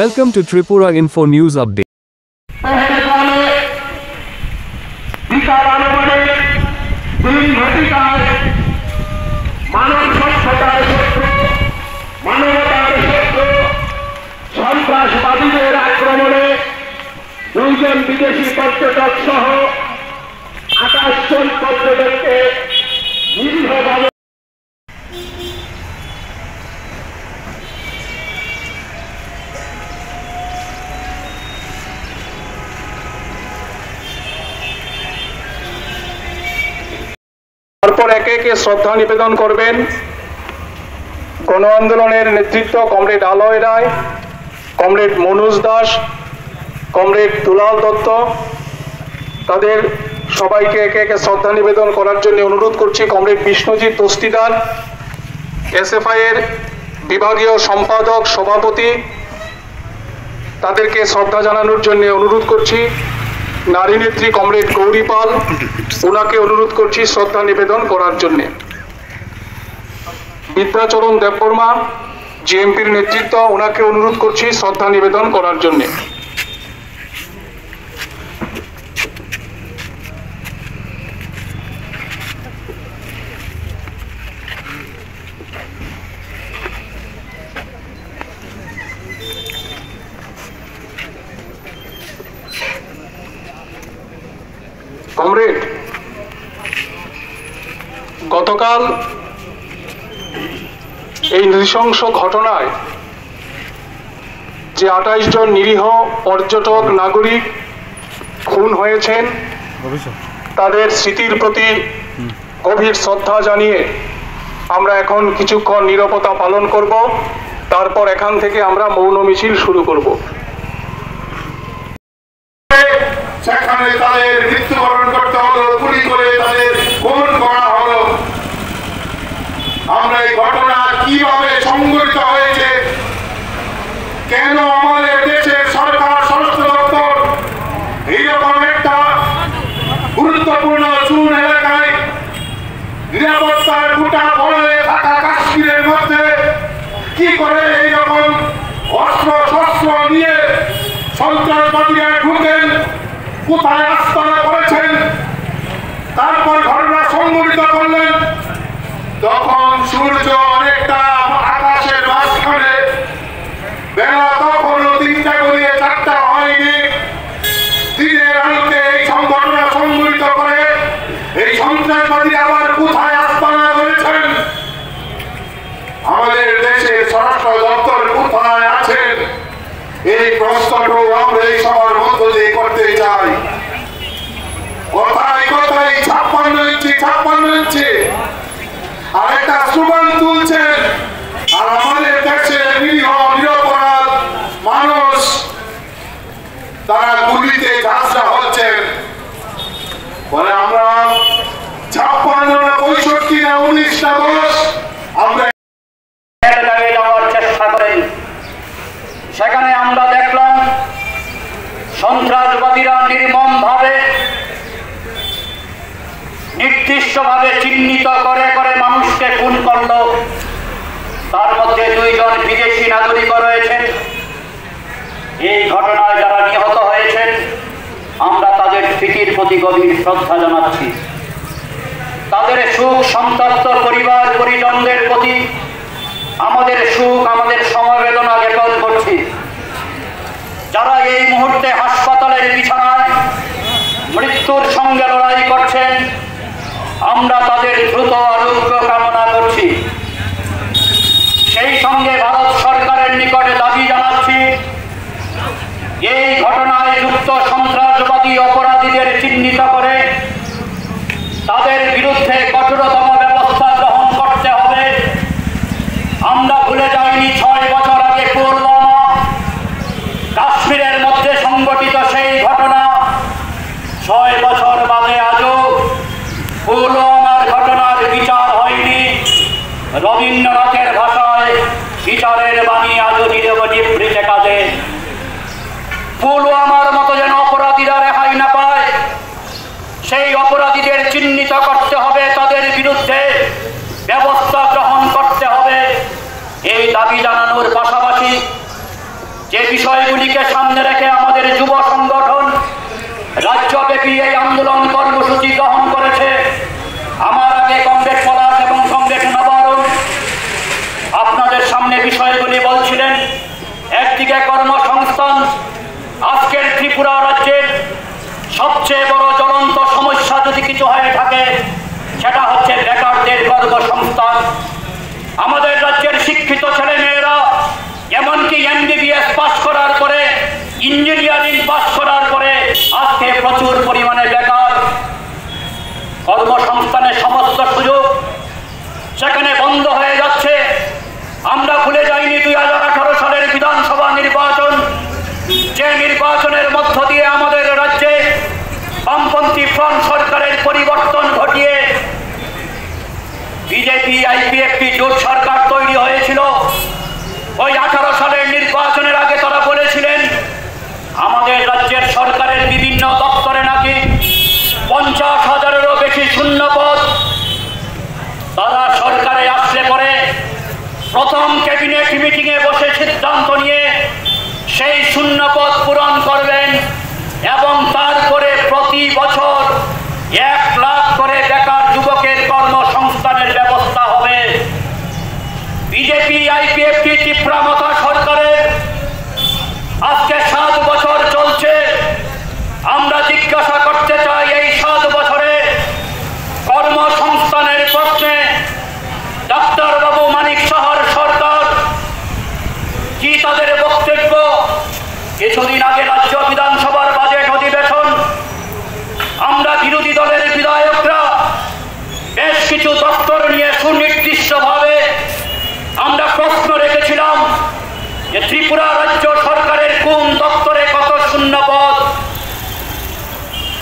Welcome to Tripura Info News Update. সন্ত্রাসবাদীদের আক্রমণে 2 জন বিদেশি পর্যটক সহ 28 জন পর্যটককে নিরীহভাবে তারপর একে একে শ্রদ্ধা নিবেদন করবেন গণ আন্দোলনের নেতৃত্ব কমরেড আলয় রায়, কমরেড মনোজ দাস, কমরেড দুলাল দত্ত। তাদের সবাইকে একে একে শ্রদ্ধা নিবেদন করার জন্য অনুরোধ করছি। কমরেড বিষ্ণুজিৎ দস্তিদার, এসএফআই এর বিভাগীয় সম্পাদক সভাপতি, তাদেরকে শ্রদ্ধা জানানোর জন্য অনুরোধ করছি। নারী নেত্রী কমরেড গৌরী পাল, ওনাকে অনুরোধ করছি শ্রদ্ধা নিবেদন করার জন্য। বিদ্যাচরণ দেববর্মা জিএমপির নেতৃত্ব, ওনাকে অনুরোধ করছি শ্রদ্ধা নিবেদন করার জন্য। কমরেড, গতকাল এই নৃশংস ঘটনায় যে 28 জন নিরীহ পর্যটক নাগরিক খুন হয়েছেন, তাদের স্মৃতির প্রতি গভীর শ্রদ্ধা জানিয়ে আমরা এখন কিছুক্ষণ নীরবতা পালন করব। তারপর এখান থেকে আমরা মৌন মিছিল শুরু করব। সেখানে তাদের মৃত্যুবরণ করতে হলো, গুলি করে তাদের খুন করা হলো। আমরা এই ঘটনা কিভাবে সংঘটিত হয়েছে, কেন আমাদের দেশের সরকার স্বরাষ্ট্র দপ্তর এইরকম একটা গুরুত্বপূর্ণ জোন এলাকায় নিরাপত্তার গোটা বলয়ে থাকা কাশ্মীরের মধ্যে কি করে এইরকম অস্ত্র শস্ত্র নিয়ে সন্ত্রাসবাদীরা ঢুকেন, কোথায় আস্তানা করেছেন, তারপর ঘটনা সংঘটিত করলেন। তখন সূর্য অনেকটা আকাশের মাঝখানে, বেলা তখনও 3টা গড়িয়ে 4টা হয়নি। দিনের আলোতে এই ঘটনা সংঘটিত করে এই সন্ত্রাসবাদী আবার কোথায় আস্তানা করেছেন, আমাদের দেশে স্বরাষ্ট্র দপ্তর কোথায় আছেন, এই প্রশ্নটা আমরা এই সবার মধ্য দিয়ে করতে চাই। কোথায় কোথায় 56 ইঞ্চি আর একটা স্লোগান তুলছেন, আর আমাদের দেশে নিরীহ নিরপরাধ মানুষ তারা গুলিতে ঝাঁঝরা হচ্ছেন। বলে আমরা 56 না 65 না 19টা দোষ আমরা যাওয়ার চেষ্টা করেন। সেখানে আমরা দেখলাম সন্ত্রাসবাদীরা নির্মমভাবে নির্দিষ্টভাবে চিহ্নিত করে করে মানুষকে খুন করল। তার মধ্যে 2 জন বিদেশি নাগরিক রয়েছেন। এই ঘটনায় যারা নিহত হয়েছেন, আমরা তাদের স্মৃতির প্রতি গভীর শ্রদ্ধা জানাচ্ছি। তাদের শোক সন্তপ্ত পরিবার পরিজনদের প্রতি আমাদের সুখ, আমাদের সমবেদনা জ্ঞাপন করছি। যারা এই মুহূর্তে হাসপাতালের বিছানায় মৃত্যুর সঙ্গে লড়াই করছেন, আমরা তাদের দ্রুত আরোগ্য কামনা করছি। সেই সঙ্গে ভারত সরকারের নিকটে দাবি জানাচ্ছি, এই ঘটনায় যুক্ত সন্ত্রাসবাদী অপরাধীদের চিহ্নিত করে তাদের বিরুদ্ধে কঠোরতম ব্যবস্থা গ্রহণ করতে হবে। আমরা ভুলে যাইনি 6 বছর আগে পুলওয়ামা কাশ্মীরের মধ্যে সংঘটিত সেই ঘটনা। 6 বছর বাদে আজও পুলওয়ামার ঘটনার বিচার হয়নি। রবীন্দ্রনাথের ভাষায় বিচারের বাণী আজও নিভৃতে কাজে। পুলওয়ামার মতো যেন অপরাধীরা রেহাই না পায়, সেই অপরাধীদের চিহ্নিত করতে হবে, তাদের বিরুদ্ধে ব্যবস্থা গ্রহণ করতে হবে। এই দাবি জানানোর পাশাপাশি যে বিষয়গুলিকে সামনে রেখে আমাদের যুব সংগঠন রাজ্যব্যাপী এই আন্দোলন কর্মসূচি গ্রহণ করেছে। আমার আগে কমরেড পলাশ এবং কমরেড নবারুণ আপনাদের সামনে বিষয়গুলি বলছিলেন। একদিকে কর্মসংস্থান, আজকের ত্রিপুরা রাজ্যের সবচেয়ে বড় জ্বলন্ত সমস্যা যদি কিছু হয়ে থাকে সেটা হচ্ছে বেকারদের কর্মসংস্থান। আমাদের রাজ্যের শিক্ষিত ছেলে মেয়েরা এমনকি MBBS পাস করার পরে, ইঞ্জিনিয়ারিং পাস করার পরে আজকে প্রচুর পরিমাণে বেকার। কর্মসংস্থানের সমস্ত সুযোগ সেখানে বন্ধ হয়ে যাচ্ছে। আমরা ভুলে যাইনি 2018 সালের বিধানসভা নির্বাচন, যে নির্বাচনের মধ্য দিয়ে আমাদের রাজ্যে বামপন্থী ফ্রন্ট সরকারের পরিবর্তন ঘটিয়ে বিজেপি IPFP জোট সরকার তৈরি হয়েছিল। ওই 18 সালের নির্বাচনের আগে তারা বলেছিলেন আমাদের রাজ্যের সরকারের বিভিন্ন দপ্তরে নাকি 50,000-এরও বেশি শূন্য পদ। তারা সরকারে আসলে পরে প্রথম ক্যাবিনেট মিটিংয়ে বসে সিদ্ধান্ত নিয়ে সেই শূন্য পদ পূরণ করবেন এবং তারপরে প্রতি বছর 1 লাখ করে বেকার যুবকের কর্মসংস্থানের ব্যবস্থা হবে। বিজেপি IPFP ত্রিপুরা মাথা সরকারের আজকে 7 বছর চলছে। আমরা জিজ্ঞাসা করতে চাই এই 7 বছরে কর্মসংস্থানের প্রশ্নে ডাক্তার বাবু মানিক সাহার সরকার কি তাদের বক্তব্য? কিছুদিন আগে রাজ্য বিধানসভার বাজেট অধিবেশন আমরা বিরোধী দলের বিধায়করা বেশ কিছু দপ্তর নিয়ে সুনির্দিষ্টভাবে আমরা প্রশ্ন রেখেছিলাম যে ত্রিপুরা রাজ্য সরকারের কোন দপ্তরে কত শূন্য পদ।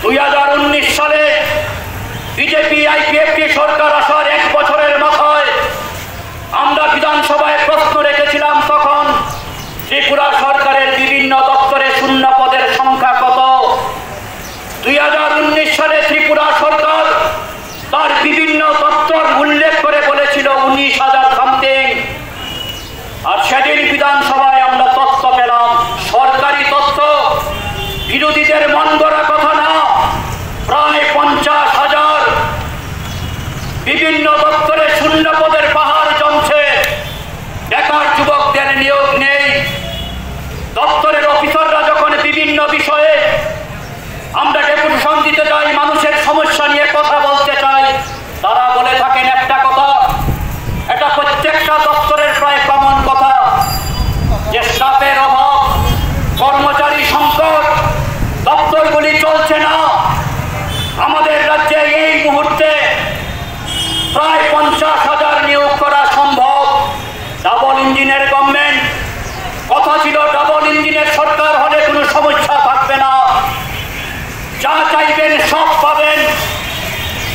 2019 সালে বিজেপি IPFP সরকার আসার 1 বছরের মাথায় আমরা বিধানসভায় প্রশ্ন রেখেছিলাম তখন ত্রিপুরা সরকারের বিভিন্ন দপ্তরে শূন্য পদের সংখ্যা কত। 2019 সালে ত্রিপুরা সরকার তার বিভিন্ন দপ্তর উল্লেখ করে বলেছিল 19,000 সামথিং। আর সেদিন বিধানসভায় আমরা তথ্য পেলাম, সরকারি তথ্য, বিরোধীদের মন গড়া কথা না, প্রায় 50,000 বিভিন্ন দপ্তরে শূন্য পদের পাহাড় জমছে। বেকার যুবকদের নিয়োগ নেই। দপ্তরের অফিসাররা যখন বিভিন্ন বিষয়ে আমরা ডেপুটেশন দিতে চাই, মানুষের সমস্যা নিয়ে কথা বলতে চাই, তারা বলে থাকেন একটা কথা, এটা প্রত্যেকটা দপ্তরের প্রায় কমন কথা, যে স্টাফের অভাব, কর্মচারী সংকট, দপ্তরগুলি চলছে না। আমাদের রাজ্যে এই মুহূর্তে প্রায় 50,000 নিয়োগ করা সম্ভব। ডাবল ইঞ্জিনের গভর্নমেন্ট, কথা ছিল ডাবল ইঞ্জিনের সরকার হলে কোনো সমস্যা থাকবে না, যা চাইবেন সব পাবেন।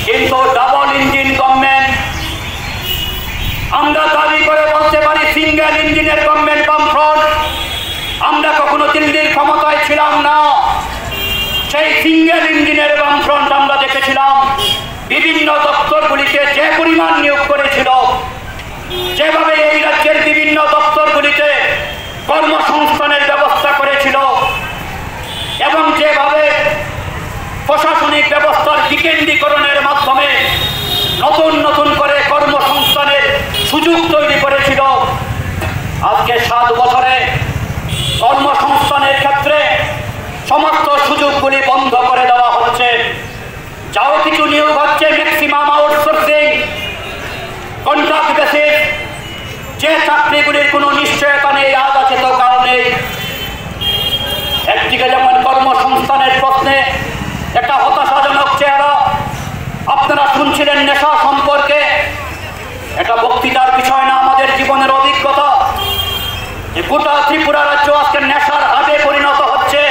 কিন্তু ডাবল ইঞ্জিন গভর্নমেন্ট, আমরা দাবি করে বলতে পারি সিঙ্গেল ইঞ্জিনের গভর্নমেন্ট বামফ্রন্ট। আমরা কখনো দিল্লির ক্ষমতায় ছিলাম না, সেই সিঙ্গেল ইঞ্জিনের বামফ্রন্ট আমরা দেখেছিলাম বিভিন্ন দপ্তরগুলিতে যে পরিমাণ নিয়োগ করেছিল, যেভাবে এই রাজ্যের বিভিন্ন দপ্তরগুলিতে কর্মসংস্থানের ব্যবস্থা করেছিল এবং যেভাবে প্রশাসনিক ব্যবস্থার বিকেন্দ্রীকরণের মাধ্যমে নতুন নতুন করে কর্মসংস্থানের সুযোগ তৈরি করেছিল। আজকে 7 বছরে কর্মসংস্থানের ক্ষেত্রে সমস্ত সুযোগগুলি বন্ধ করে দেওয়া হচ্ছে। যাও কিছু নিয়োগ হচ্ছে ম্যাক্সিমাম আউটসোর্সিং, কন্ট্রাক্ট বেসিস, যে চাকরিগুলির কোনো নিশ্চয়তা নেই, আজ আছে তো কাল নেই। একদিকে যেমন কর্মসংস্থানের প্রশ্নে একটা হতাশাজনক চেহারা। আপনারা শুনছিলেন নেশা সম্পর্কে, এটা বক্তৃতার বিষয় না, আমাদের জীবনের অভিজ্ঞতা যে গোটা ত্রিপুরা রাজ্য আজকে নেশার হাবে পরিণত হচ্ছে।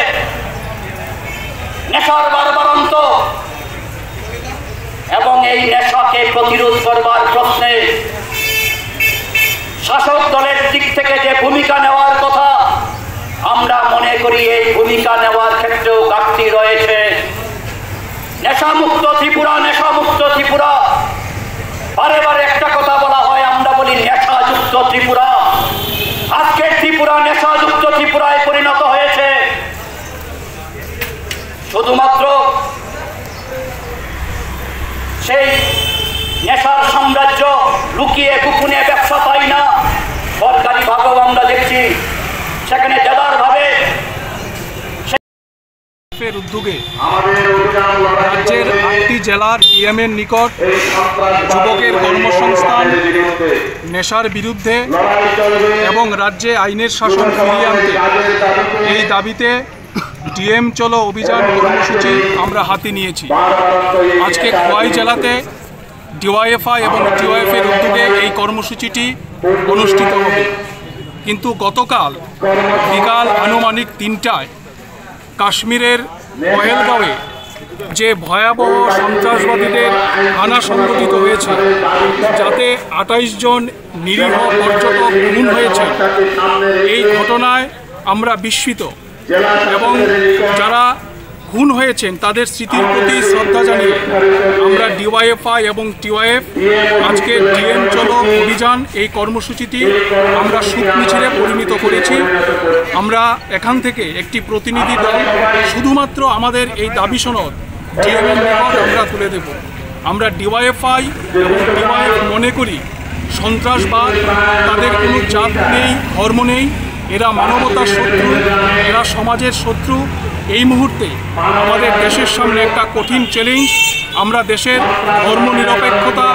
নেশার বারবারন্ত এবং এই নেশাকে প্রতিরোধ করবার প্রশ্নে শাসক দলের দিক থেকে যে ভূমিকা নেওয়ার কথা, আমরা মনে করি এই ভূমিকা নেওয়ার ক্ষেত্রেও ঘাটতি রয়েছে। নেশামুক্ত ত্রিপুরা, নেশামুক্ত ত্রিপুরা, বারে বারে একটা কথা বলা হয়, আমরা বলি নেশাযুক্ত ত্রিপুরা। আজকে ত্রিপুরা নেশাযুক্ত ত্রিপুরায় এর উদ্যোগে রাজ্যের 8টি জেলার ডিএমের নিকট যুবকের কর্মসংস্থান, নেশার বিরুদ্ধে এবং রাজ্যে আইনের শাসন ফিরিয়ে আনতে এই দাবিতে ডিএম চলো অভিযান কর্মসূচি আমরা হাতে নিয়েছি। আজকে খোয়াই জেলাতে ডিওয়াইএফআই এবং টিওএফ এর উদ্যোগে এই কর্মসূচিটি অনুষ্ঠিত হবে। কিন্তু গতকাল বিকাল আনুমানিক 3টায় কাশ্মীরের পহেলগাঁওয়ে যে ভয়াবহ সন্ত্রাসবাদীদের হানা সংঘটিত হয়েছে, যাতে 28 জন নিরীহ পর্যটক খুন হয়েছে, এই ঘটনায় আমরা বিস্মিত এবং যারা খুন হয়েছেন তাদের স্মৃতির প্রতি শ্রদ্ধা জানিয়ে আমরা ডিওয়াইএফআই এবং টিওএফ আজকে ডিএম চলো অভিযান এই কর্মসূচিটি আমরা সুখ মিছিলে পরিণত করেছি। আমরা এখান থেকে একটি প্রতিনিধি দল শুধুমাত্র আমাদের এই দাবি সনদ ডিএমের নিকট আমরা তুলে দেব। আমরা ডিওয়াইএফআই এবং টিওএফ মনে করি সন্ত্রাসবাদ তাদের কোনো জাত নেই, ধর্ম নেই, এরা মানবতার শত্রু, এরা সমাজের শত্রু। এই মুহূর্তে আমাদের দেশের সামনে একটা কঠিন চ্যালেঞ্জ। আমরা দেশের ধর্মনিরপেক্ষতা,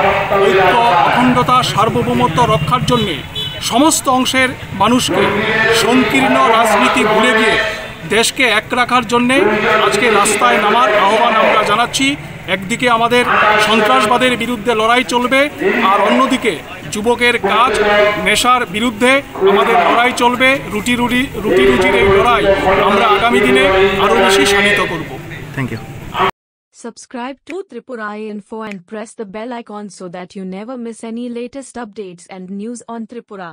ঐক্য, অখণ্ডতা, সার্বভৌমত্ব রক্ষার জন্যে সমস্ত অংশের মানুষকে সংকীর্ণ রাজনীতি ভুলে গিয়ে দেশকে এক রাখার জন্যে আজকে রাস্তায় নামার আহ্বান আমরা জানাচ্ছি। একদিকে আমাদের সন্ত্রাসবাদের বিরুদ্ধে লড়াই চলবে, আর অন্যদিকে যুবকের কাজ, নেশার বিরুদ্ধে আমাদের লড়াই চলবে। রুটি রুজির এই লড়াই আমরা আগামী দিনে আরও বেশি শানিত করব। Thank you. Subscribe to Tripura Info and press the bell icon so that you never miss any latest updates and news on Tripura.